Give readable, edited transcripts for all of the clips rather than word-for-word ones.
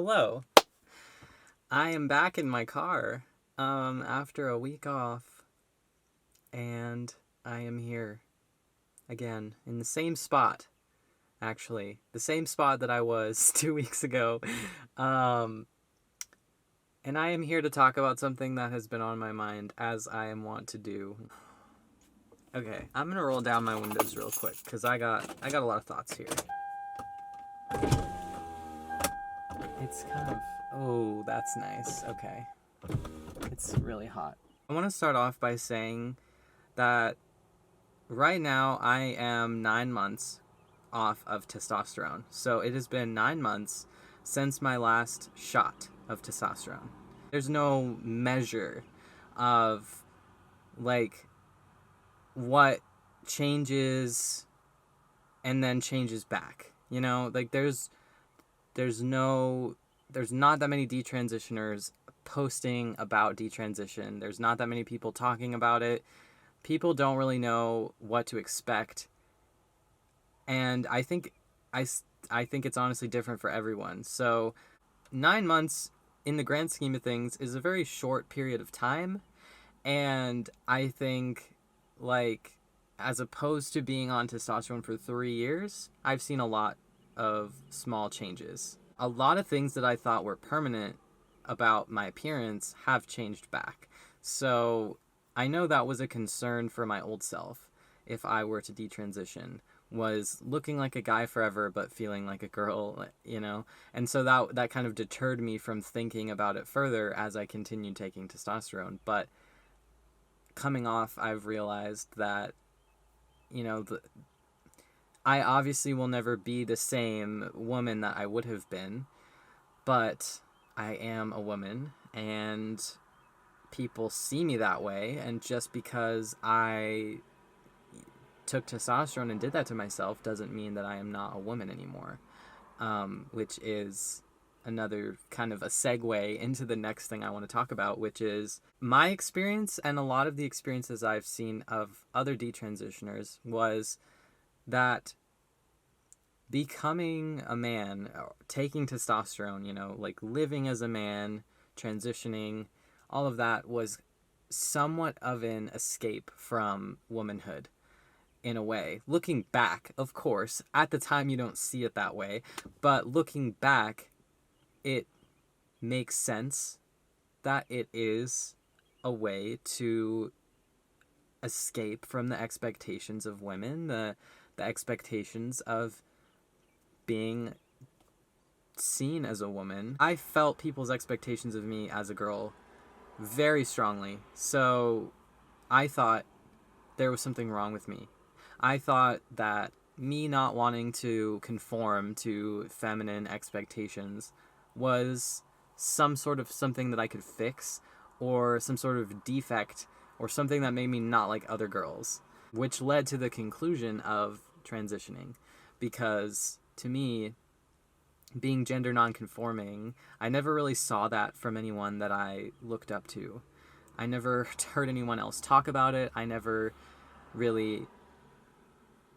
Hello. I am back in my car after a week off, and I am here again in the same spot, actually. The same spot that I was 2 weeks ago. Um, and I am here to talk about something that has been on my mind, as I am wont to do. Okay, I'm gonna roll down my windows real quick because I got a lot of thoughts here. It's kind of, oh, that's nice. Okay, it's really hot. I want to start off by saying that right now I am 9 months off of testosterone. So it has been 9 months since my last shot of testosterone. There's no measure of like what changes and then changes back. You know, like there's not that many detransitioners posting about detransition. There's not that many people talking about it. People don't really know what to expect, and I think it's honestly different for everyone. So 9 months in the grand scheme of things is a very short period of time, and I think, like, as opposed to being on testosterone for 3 years, I've seen a lot of small changes. A lot of things that I thought were permanent about my appearance have changed back. So I know that was a concern for my old self if I were to detransition, was looking like a guy forever but feeling like a girl, you know? And so that kind of deterred me from thinking about it further as I continued taking testosterone. But coming off, I've realized that, you know, I obviously will never be the same woman that I would have been, but I am a woman, and people see me that way, and just because I took testosterone and did that to myself doesn't mean that I am not a woman anymore, which is another kind of a segue into the next thing I want to talk about, which is my experience and a lot of the experiences I've seen of other detransitioners was that becoming a man, taking testosterone, you know, like living as a man, transitioning, all of that was somewhat of an escape from womanhood in a way. Looking back, of course, at the time you don't see it that way, but looking back, it makes sense that it is a way to escape from the expectations of women, the expectations of being seen as a woman. I felt people's expectations of me as a girl very strongly. So I thought there was something wrong with me. I thought that me not wanting to conform to feminine expectations was some sort of something that I could fix, or some sort of defect, or something that made me not like other girls, which led to the conclusion of transitioning. Because to me, being gender nonconforming, I never really saw that from anyone that I looked up to. I never heard anyone else talk about it. I never really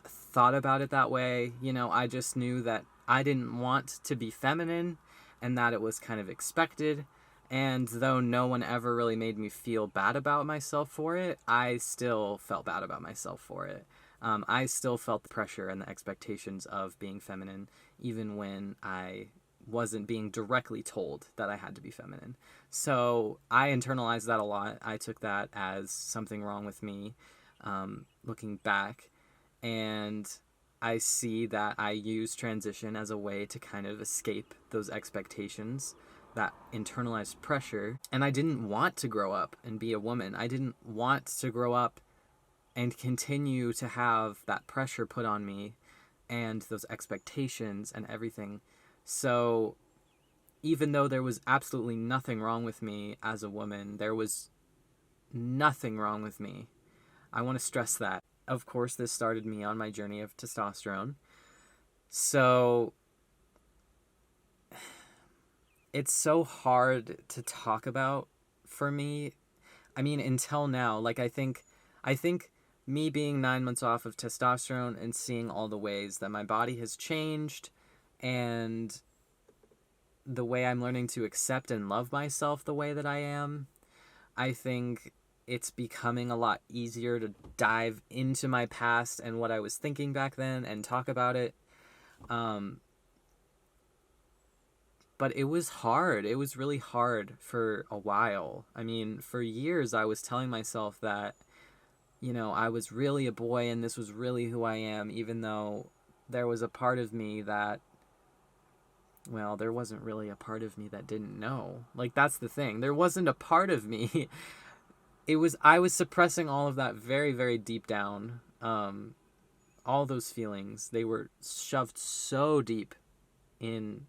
thought about it that way. You know, I just knew that I didn't want to be feminine and that it was kind of expected. And though no one ever really made me feel bad about myself for it, I still felt bad about myself for it. I still felt the pressure and the expectations of being feminine, even when I wasn't being directly told that I had to be feminine. So I internalized that a lot. I took that as something wrong with me, looking back. And I see that I use transition as a way to kind of escape those expectations, that internalized pressure. And I didn't want to grow up and be a woman. I didn't want to grow up and continue to have that pressure put on me and those expectations and everything. So even though there was absolutely nothing wrong with me as a woman, there was nothing wrong with me. I want to stress that. Of course, this started me on my journey of testosterone. So it's so hard to talk about for me. I mean, until now, like I think me being 9 months off of testosterone and seeing all the ways that my body has changed, and the way I'm learning to accept and love myself the way that I am. I think it's becoming a lot easier to dive into my past and what I was thinking back then and talk about it. But it was hard. It was really hard for a while. I mean, for years I was telling myself that, I was really a boy and this was really who I am, even though there was a part of me that, well, there wasn't really a part of me that didn't know. Like, that's the thing. There wasn't a part of me. I was suppressing all of that very, very deep down. All those feelings, they were shoved so deep in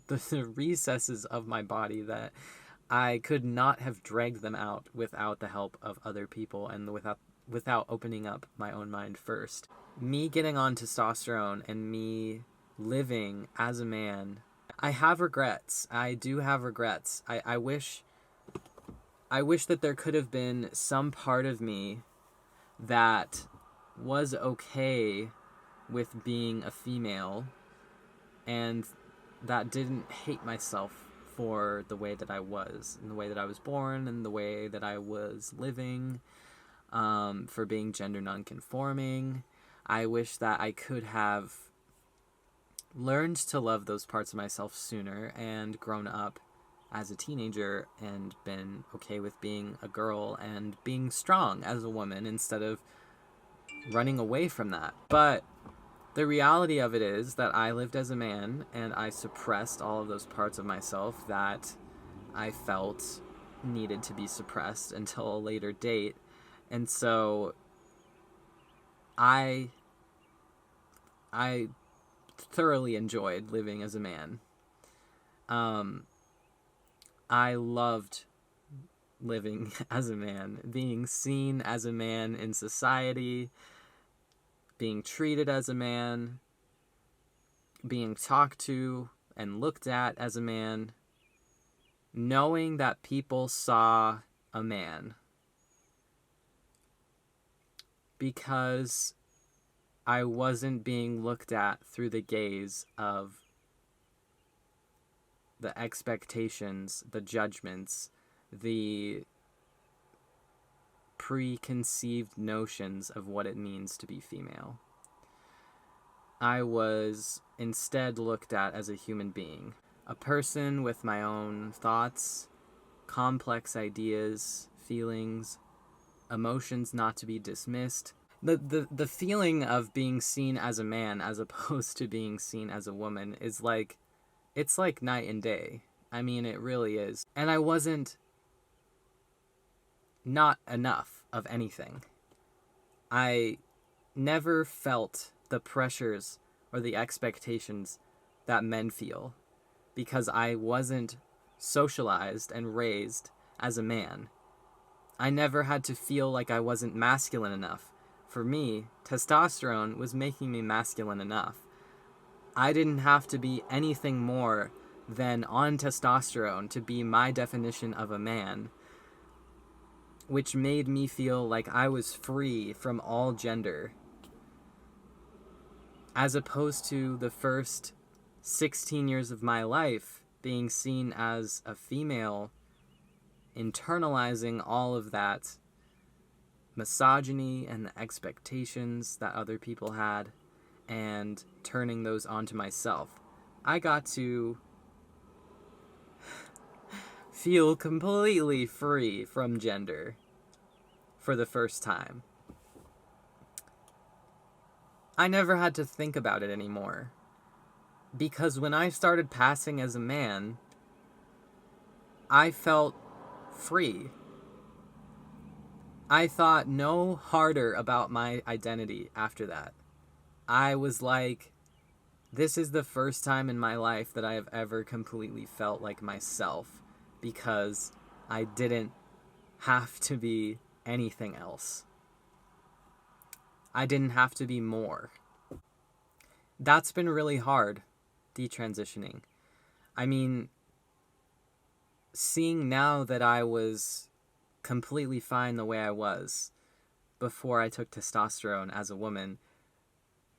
the recesses of my body that I could not have dragged them out without the help of other people and without opening up my own mind first. Me getting on testosterone and me living as a man, I have regrets. I do have regrets. I wish that there could have been some part of me that was okay with being a female and that didn't hate myself for the way that I was, and the way that I was born, and the way that I was living, for being gender nonconforming. I wish that I could have learned to love those parts of myself sooner and grown up as a teenager and been okay with being a girl and being strong as a woman instead of running away from that. But the reality of it is that I lived as a man and I suppressed all of those parts of myself that I felt needed to be suppressed until a later date. And so I thoroughly enjoyed living as a man. I loved living as a man, being seen as a man in society, being treated as a man, being talked to and looked at as a man, knowing that people saw a man. Because I wasn't being looked at through the gaze of the expectations, the judgments, the preconceived notions of what it means to be female. I was instead looked at as a human being, a person with my own thoughts, complex ideas, feelings, emotions not to be dismissed. The feeling of being seen as a man as opposed to being seen as a woman is like, it's like night and day. I mean, it really is. And I wasn't not enough of anything. I never felt the pressures or the expectations that men feel because I wasn't socialized and raised as a man. I never had to feel like I wasn't masculine enough. For me, testosterone was making me masculine enough. I didn't have to be anything more than on testosterone to be my definition of a man, which made me feel like I was free from all gender, as opposed to the first 16 years of my life being seen as a female, internalizing all of that misogyny and the expectations that other people had and turning those onto myself. I got to feel completely free from gender for the first time. I never had to think about it anymore. Because when I started passing as a man, I felt free. I thought no harder about my identity after that. I was like, this is the first time in my life that I have ever completely felt like myself because I didn't have to be anything else. I didn't have to be more. That's been really hard, detransitioning. I mean, seeing now that I was completely fine the way I was before I took testosterone as a woman,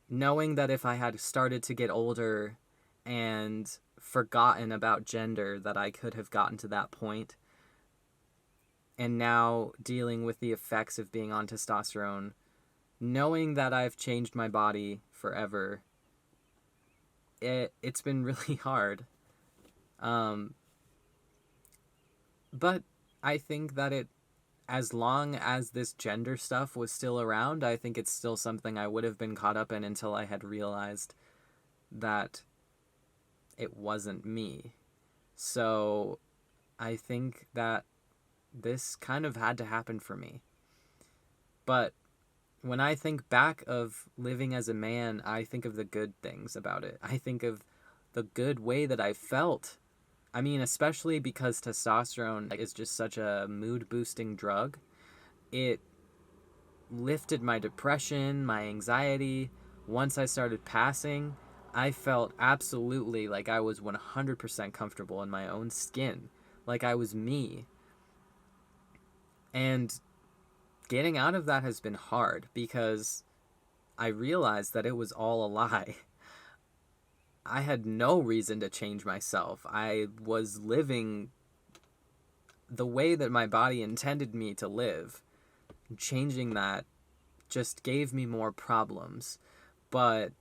knowing that if I had started to get older and forgotten about gender that I could have gotten to that point. And now dealing with the effects of being on testosterone, knowing that I've changed my body forever, it's been really hard. But I think that as long as this gender stuff was still around, I think it's still something I would have been caught up in until I had realized that it wasn't me. So I think that this kind of had to happen for me. But when I think back of living as a man, I think of the good things about it. I think of the good way that I felt. I mean, especially because testosterone is just such a mood-boosting drug. It lifted my depression, my anxiety. Once I started passing, I felt absolutely like I was 100% comfortable in my own skin. Like I was me. And getting out of that has been hard because I realized that it was all a lie. I had no reason to change myself. I was living the way that my body intended me to live. Changing that just gave me more problems. But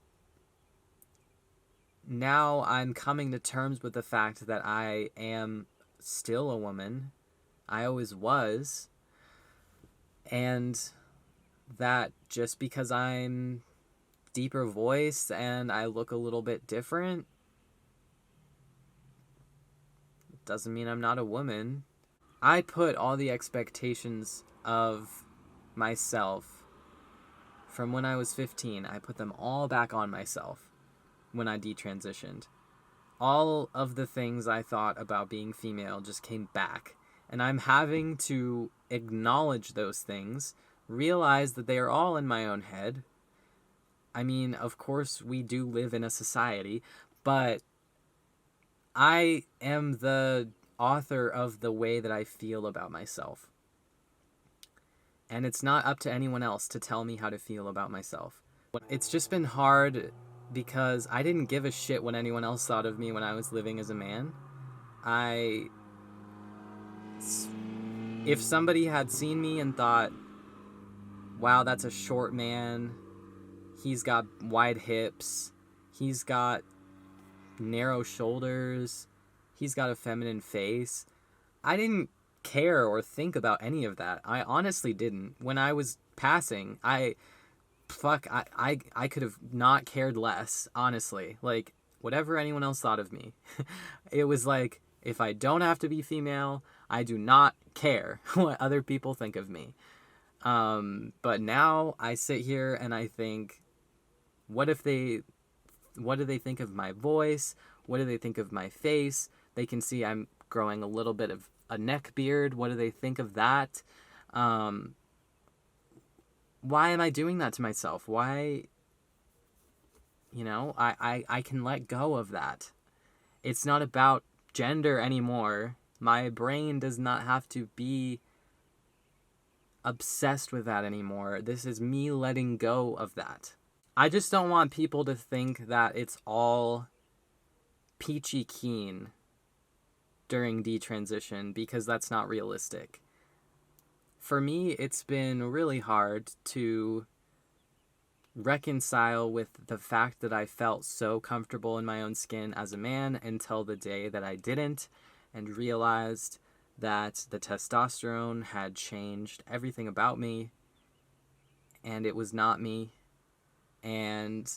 now I'm coming to terms with the fact that I am still a woman. I always was. And that just because I'm deeper voice and I look a little bit different doesn't mean I'm not a woman. I put all the expectations of myself from when I was 15, I put them all back on myself when I detransitioned. All of the things I thought about being female just came back. And I'm having to acknowledge those things, realize that they are all in my own head. I mean, of course, we do live in a society, but I am the author of the way that I feel about myself. And it's not up to anyone else to tell me how to feel about myself. It's just been hard because I didn't give a shit what anyone else thought of me when I was living as a man. If somebody had seen me and thought, wow, that's a short man, he's got wide hips, he's got narrow shoulders, he's got a feminine face, I didn't care or think about any of that. I honestly didn't. When I was passing, I could have not cared less, honestly. Like, whatever anyone else thought of me. It was like, if I don't have to be female, I do not care what other people think of me. But now I sit here and I think, what do they think of my voice? What do they think of my face? They can see I'm growing a little bit of a neck beard. What do they think of that? Why am I doing that to myself? Why, I can let go of that. It's not about gender anymore. My brain does not have to be obsessed with that anymore. This is me letting go of that. I just don't want people to think that it's all peachy keen during detransition, because that's not realistic. For me, it's been really hard to reconcile with the fact that I felt so comfortable in my own skin as a man until the day that I didn't, and realized that the testosterone had changed everything about me, and it was not me. And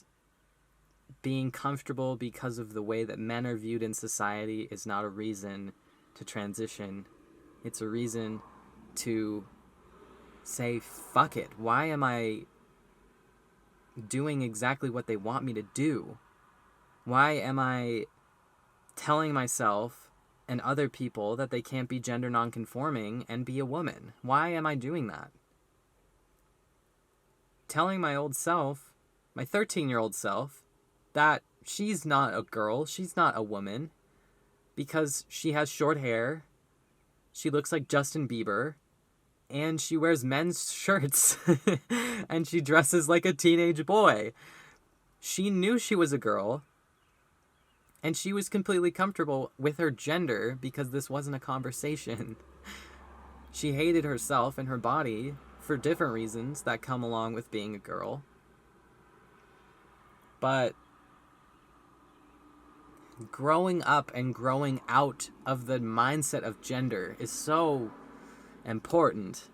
being comfortable because of the way that men are viewed in society is not a reason to transition. It's a reason to say, fuck it. Why am I doing exactly what they want me to do? Why am I telling myself and other people that they can't be gender nonconforming and be a woman? Why am I doing that? Telling my old self, my 13-year-old self, that she's not a girl, she's not a woman, because she has short hair, she looks like Justin Bieber, and she wears men's shirts, and she dresses like a teenage boy. She knew she was a girl, And she was completely comfortable with her gender because this wasn't a conversation. She hated herself and her body for different reasons that come along with being a girl. But growing up and growing out of the mindset of gender is so important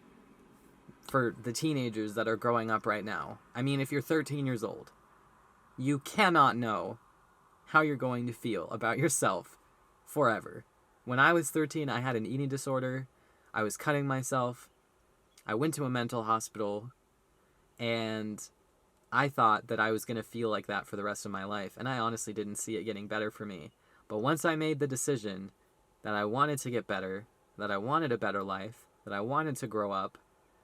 for the teenagers that are growing up right now. I mean, if you're 13 years old, you cannot know how you're going to feel about yourself forever. When I was 13, I had an eating disorder. I was cutting myself. I went to a mental hospital, and I thought that I was going to feel like that for the rest of my life, and I honestly didn't see it getting better for me. But once I made the decision that I wanted to get better, that I wanted a better life, that I wanted to grow up,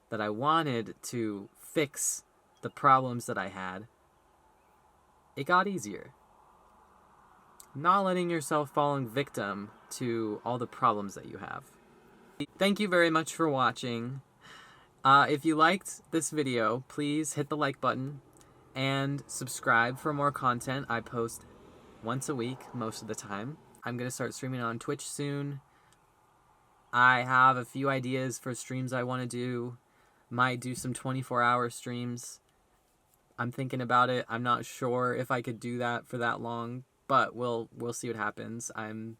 that I wanted to fix the problems that I had, it got easier. Not letting yourself falling victim to all the problems that you have. Thank you very much for watching. If you liked this video, please hit the like button and subscribe for more content. I post once a week most of the time. I'm going to start streaming on Twitch soon. I have a few ideas for streams I want to do. Might do some 24-hour streams. I'm thinking about it. I'm not sure if I could do that for that long, but we'll see what happens. I'm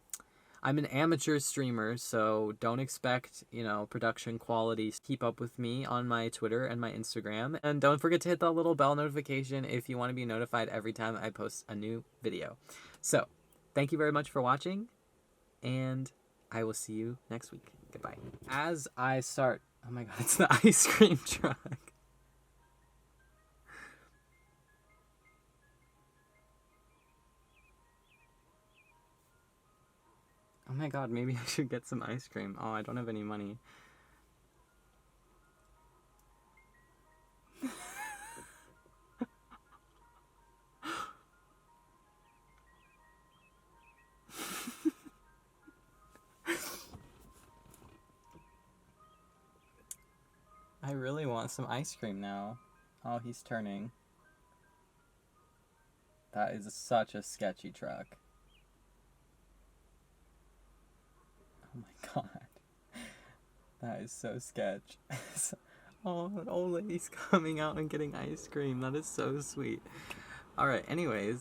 an amateur streamer, so don't expect, production quality. Keep up with me on my Twitter and my Instagram. And don't forget to hit the little bell notification if you want to be notified every time I post a new video. So, thank you very much for watching, and I will see you next week. Goodbye. As I start... Oh my god, it's the ice cream truck. Oh my god, maybe I should get some ice cream. Oh, I don't have any money. I really want some ice cream now. Oh, he's turning. That is such a sketchy truck. Oh my god. That is so sketch. Oh, an old lady's coming out and getting ice cream. That is so sweet. Alright, anyways.